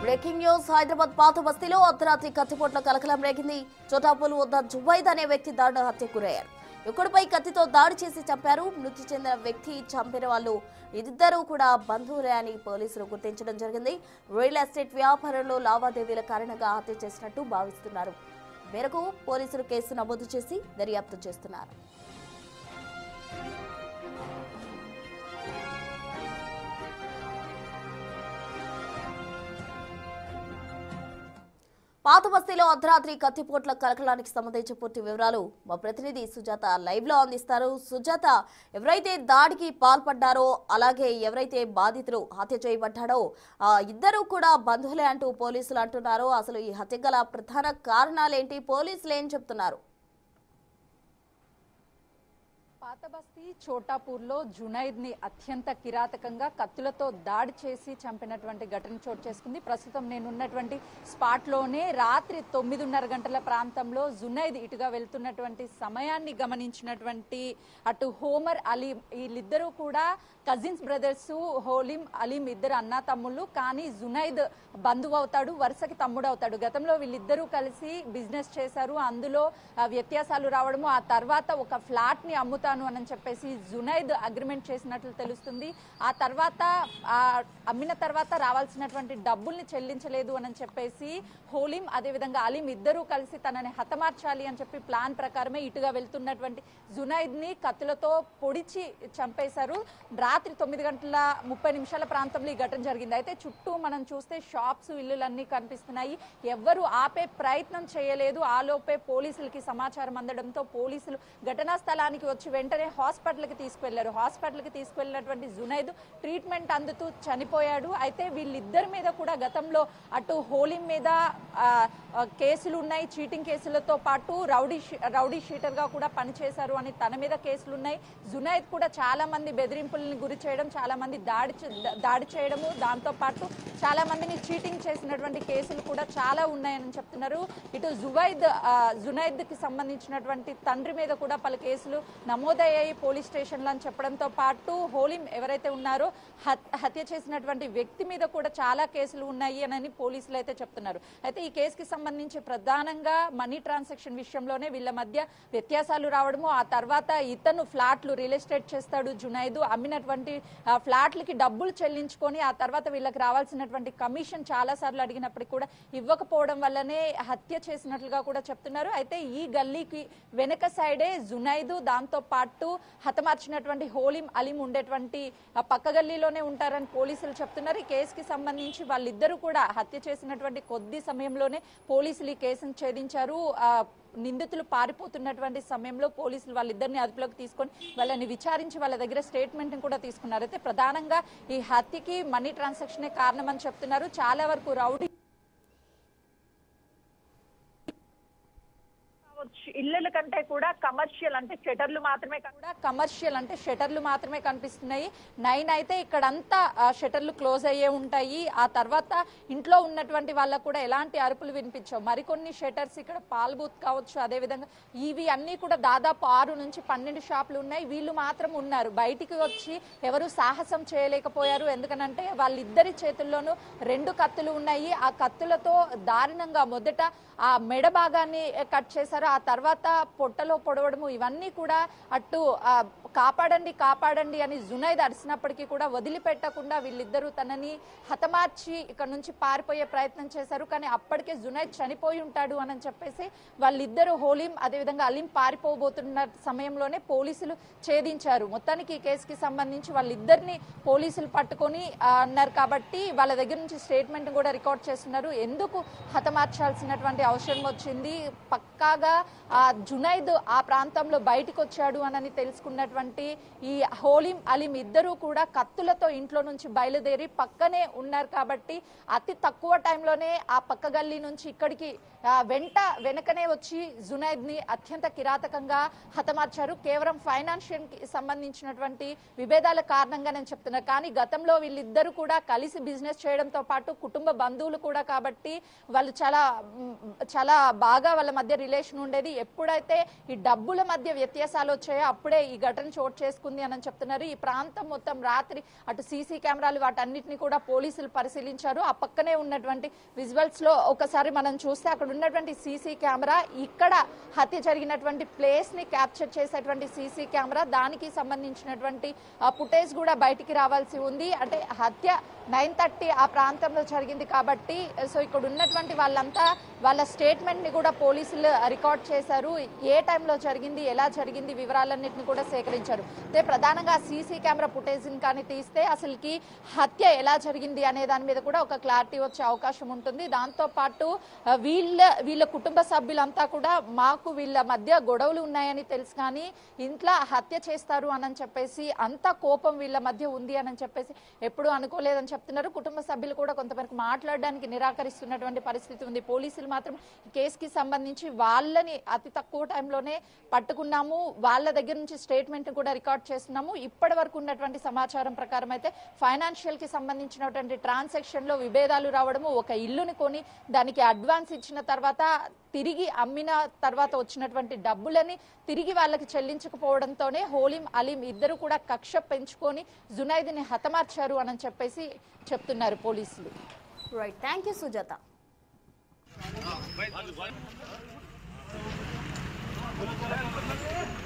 Breaking news Hyderabad పాత బస్తీలో అర్ధరాత్రి కత్తిపోట్ల కలకలం రేగింది. చోటాపూల్ వద్ద జువైద్ అనే వ్యక్తి దారుణ హత్యకు గురయ్యారు. యువకుడిపై కత్తితో దాడి చేసి చంపారు. మృతి చెందిన వ్యక్తి చంపిన వాళ్ళు ఇద్దరూ కూడా బంధువులే అని పోలీసులు గుర్తించడం జరిగింది. రియల్ ఎస్టేట్ వ్యాపారంలో లావాదేవీల కారణంగా హత్య చేసినట్టు భావిస్తున్నారు. మేరకు పోలీసులు కేసు నమోదు చేసి దర్యాప్తు చేస్తున్నారు. పాత బస్తీలో అర్ధరాత్రి కత్తిపోట్ల కలకలానికి సంబంధించి పూర్తి వివరాలు మా ప్రతినిధి సుజాత లైవ్ లో అందిస్తారు. సుజాత, ఎవరైతే దాడికి పాల్పడ్డారో అలాగే ఎవరైతే బాధితులు హత్య చేయబడ్డాడో ఇద్దరు కూడా బంధువులే అంటూ పోలీసులు అంటున్నారు. అసలు ఈ హత్య గల ప్రధాన కారణాలేంటి, పోలీసులు ఏం చెప్తున్నారు? పాతబస్తీ చోటాపూర్లో జునైద్ ని అత్యంత కిరాతకంగా కత్తులతో దాడి చేసి చంపినటువంటి ఘటన చోటు చేసుకుంది. ప్రస్తుతం నేనున్నటువంటి స్పాట్ లోనే రాత్రి 9:30 గంటల ప్రాంతంలో జునైద్ ఇటుగా వెళ్తున్నటువంటి సమయాన్ని గమనించినటువంటి అటు హోమర్ అలీం, వీళ్ళిద్దరూ కూడా కజిన్స్ బ్రదర్స్. హోలీం అలీం ఇద్దరు అన్నా తమ్ముళ్ళు, కానీ జునైద్ బంధువు అవుతాడు, వరుసకి తమ్ముడు అవుతాడు. గతంలో వీళ్ళిద్దరూ కలిసి బిజినెస్ చేశారు. అందులో వ్యత్యాసాలు రావడము, ఆ తర్వాత ఒక ఫ్లాట్ ని అమ్ముతాను అని చెప్పేసి జునైద్ అగ్రిమెంట్ చేసినట్లు తెలుస్తుంది. ఆ తర్వాత అమ్మిన తర్వాత రావాల్సినటువంటి డబ్బుల్ని చెల్లించలేదు అని చెప్పేసి హోలీం అదేవిధంగా అలీం ఇద్దరూ కలిసి తనని హతమార్చాలి అని చెప్పి ప్లాన్ ప్రకారమే ఇటుగా వెళ్తున్నటువంటి జునైద్ ని కత్తులతో పొడిచి చంపేశారు. రాత్రి 9:30 ప్రాంతంలో ఈ ఘటన జరిగింది. అయితే చుట్టూ మనం చూస్తే షాప్స్, ఇల్లులన్నీ కనిపిస్తున్నాయి. ఎవ్వరూ ఆపే ప్రయత్నం చేయలేదు. ఆలోపే పోలీసులకి సమాచారం అందడంతో పోలీసులు ఘటనా స్థలానికి వచ్చి వెంటనే హాస్పిటల్కి తీసుకువెళ్లారు. హాస్పిటల్కి తీసుకువెళ్ళినటువంటి జునైద్ ట్రీట్మెంట్ అందుతూ చనిపోయాడు. అయితే వీళ్ళిద్దరి మీద కూడా గతంలో అటు హోలీం మీద కేసులు ఉన్నాయి. చీటింగ్ కేసులతో పాటు రౌడీ షీటర్ గా కూడా పనిచేశారు అని తన మీద కేసులు ఉన్నాయి. జునైద్ కూడా చాలా మంది బెదిరింపుల్ని గురి చేయడం, చాలా మంది దాడి చేయడము, దాంతో పాటు చాలా మందిని చీటింగ్ చేసినటువంటి కేసులు కూడా చాలా ఉన్నాయని చెప్తున్నారు. ఇటు జునైద్ కి సంబంధించినటువంటి తండ్రి మీద కూడా పలు కేసులు నమోదయ్యాయి పోలీస్ స్టేషన్లో అని చెప్పడంతో పాటు హోలీం ఎవరైతే ఉన్నారో హత్య చేసినటువంటి వ్యక్తి మీద కూడా చాలా కేసులు ఉన్నాయి అని పోలీసులు అయితే చెప్తున్నారు. అయితే ఈ కేసుకి సంబంధించి ప్రధానంగా మనీ ట్రాన్సాక్షన్ విషయంలోనే వీళ్ళ మధ్య వ్యత్యాసాలు రావడము, ఆ తర్వాత ఇతను ఫ్లాట్లు రియల్ ఎస్టేట్ చేస్తాడు జునైద్, అమ్మినటువంటి ఫ్లాట్లకి డబ్బులు చెల్లించుకొని ఆ తర్వాత వీళ్ళకి రావాల్సినటువంటి కమిషన్ చాలా సార్లు అడిగినప్పటికీ కూడా ఇవ్వకపోవడం వల్లనే హత్య చేసినట్లుగా కూడా చెప్తున్నారు. అయితే ఈ గల్లీకి వెనక సైడే జునైద్, దాంతో పాటు హతమార్చినటువంటి హోలీం అలీం ఉండేటువంటి పక్క గల్లీలోనే ఉంటారని పోలీసులు చెప్తున్నారు. ఈ కేసుకి సంబంధించి వాళ్ళిద్దరూ కూడా హత్య చేసినటువంటి కొద్ది సమయంలోనే పోలీసులు ఈ కేసును ఛేదించారు. నిందితులు పారిపోతున్నటువంటి సమయంలో పోలీసులు వాళ్ళిద్దరిని అదుపులోకి తీసుకొని వాళ్ళని విచారించి వాళ్ళ దగ్గర స్టేట్మెంట్ కూడా తీసుకున్నారు. అయితే ప్రధానంగా ఈ హత్యకి మనీ ట్రాన్సాక్షనే కారణమని చెప్తున్నారు. చాలా వరకు రౌడీ ఇళ్ళ కంటే కూడా కమర్షియల్ అంటే షటర్లు మాత్రమే కనిపిస్తున్నాయి. 9 అయితే ఇక్కడంతా షటర్లు క్లోజ్ అయ్యే ఉంటాయి. ఆ తర్వాత ఇంట్లో ఉన్నటువంటి వాళ్ళకు కూడా ఎలాంటి అరుపులు వినిపించవు. మరికొన్ని షటర్స్ ఇక్కడ పాల్బూత్ కావచ్చు, అదేవిధంగా ఇవి అన్ని కూడా దాదాపు 6 నుంచి 12 షాపులు ఉన్నాయి. వీళ్ళు మాత్రం ఉన్నారు, బయటికి వచ్చి ఎవరు సాహసం చేయలేకపోయారు. ఎందుకనంటే వాళ్ళిద్దరి చేతుల్లోనూ 2 కత్తులు ఉన్నాయి. ఆ కత్తులతో దారుణంగా మొదట ఆ మెడ భాగాన్ని కట్ చేశారు, ఆ తర్వాత పొట్టలో పొడవడము, ఇవన్నీ కూడా అటు కాపాడండి అని జునైద్ అరిసినప్పటికీ కూడా వదిలిపెట్టకుండా వీళ్ళిద్దరూ తనని హతమార్చి ఇక్కడ నుంచి పారిపోయే ప్రయత్నం చేశారు. కానీ అప్పటికే జునైద్ చనిపోయి ఉంటాడు అని చెప్పేసి వాళ్ళిద్దరూ హోలీం అదేవిధంగా అలీం పారిపోబోతున్న సమయంలోనే పోలీసులు ఛేదించారు. మొత్తానికి ఈ కేసుకి సంబంధించి వాళ్ళిద్దరిని పోలీసులు పట్టుకొని అన్నారు కాబట్టి వాళ్ళ దగ్గర నుంచి స్టేట్మెంట్ కూడా రికార్డ్ చేస్తున్నారు. ఎందుకు హతమార్చాల్సినటువంటి అవసరం వచ్చింది, పక్కాగా జునైద్ ఆ ప్రాంతంలో బయటకు వచ్చాడు అని తెలుసుకున్నటువంటి ఈ హోలీం అలీం ఇద్దరూ కూడా కత్తులతో ఇంట్లో నుంచి బయలుదేరి పక్కనే ఉన్నారు కాబట్టి అతి తక్కువ టైంలోనే ఆ పక్క గల్లీ నుంచి ఇక్కడికి వెనకనే వచ్చి జునైద్ ని అత్యంత కిరాతకంగా హతమార్చారు. కేవలం ఫైనాన్షియల్ కి సంబంధించినటువంటి విభేదాల కారణంగా నేను చెప్తున్నారు. కానీ గతంలో వీళ్ళిద్దరూ కూడా కలిసి బిజినెస్ చేయడంతో పాటు కుటుంబ బంధువులు కూడా కాబట్టి వాళ్ళు చాలా బాగా వాళ్ళ మధ్య రిలేషన్ ఉండే ఉండేది. ఎప్పుడైతే ఈ డబ్బుల మధ్య వ్యత్యాసాలు వచ్చాయో అప్పుడే ఈ ఘటన చోటు చేసుకుంది అని చెప్తున్నారు. ఈ ప్రాంతం మొత్తం రాత్రి అటు సీసీ కెమెరాలు వాటన్నిటిని కూడా పోలీసులు పరిశీలించారు. ఆ పక్కనే ఉన్నటువంటి విజువల్స్ లో ఒకసారి మనం చూస్తే అక్కడ ఉన్నటువంటి సీసీ కెమెరా, ఇక్కడ హత్య జరిగినటువంటి ప్లేస్ ని క్యాప్చర్ చేసేటువంటి సీసీ కెమెరా, దానికి సంబంధించినటువంటి ఫుటేజ్ కూడా బయటికి రావాల్సి ఉంది. అంటే హత్య 9:30 ఆ ప్రాంతంలో జరిగింది కాబట్టి సో ఇక్కడ ఉన్నటువంటి వాళ్ళంతా వాళ్ళ స్టేట్మెంట్ ని కూడా పోలీసులు రికార్డ్ చేశారు. ఏ టైంలో జరిగింది, ఎలా జరిగింది, వివరాలన్నింటినీ కూడా సేకరించారు. అయితే ప్రధానంగా సీసీ కెమెరా ఫుటేజ్ కానీ తీస్తే అసలుకి హత్య ఎలా జరిగింది అనే దాని మీద కూడా ఒక క్లారిటీ వచ్చే అవకాశం ఉంటుంది. దాంతో పాటు వీళ్ళ కుటుంబ సభ్యులంతా కూడా మాకు వీళ్ళ మధ్య గొడవలు ఉన్నాయని తెలుసు కానీ ఇంట్లో హత్య చేస్తారు అని చెప్పేసి అంత కోపం వీళ్ళ మధ్య ఉంది అని చెప్పేసి ఎప్పుడు అనుకోలేదని చెప్తున్నారు. కుటుంబ సభ్యులు కూడా కొంతవరకు మాట్లాడడానికి నిరాకరిస్తున్నటువంటి పరిస్థితి ఉంది. పోలీసులు మాత్రం ఈ కేసుకి సంబంధించి వాళ్ళని అతి తక్కువ టైంలోనే పట్టుకున్నాము, వాళ్ళ దగ్గర నుంచి స్టేట్మెంట్ కూడా రికార్డ్ చేస్తున్నాము. ఇప్పటి వరకు ఉన్నటువంటి సమాచారం ప్రకారం అయితే ఫైనాన్షియల్ కి సంబంధించినటువంటి ట్రాన్సాక్షన్ లో విభేదాలు రావడము, ఒక ఇల్లుని కొని దానికి అడ్వాన్స్ ఇచ్చిన తర్వాత తిరిగి అమ్మిన తర్వాత వచ్చినటువంటి డబ్బులని తిరిగి వాళ్ళకి చెల్లించకపోవడంతోనే హోలీం అలీం ఇద్దరు కూడా కక్ష పెంచుకొని జునైద్ని హతమార్చారు అని చెప్పేసి చెప్తున్నారు పోలీసులు. Right, thank you Sujatha. Vamos,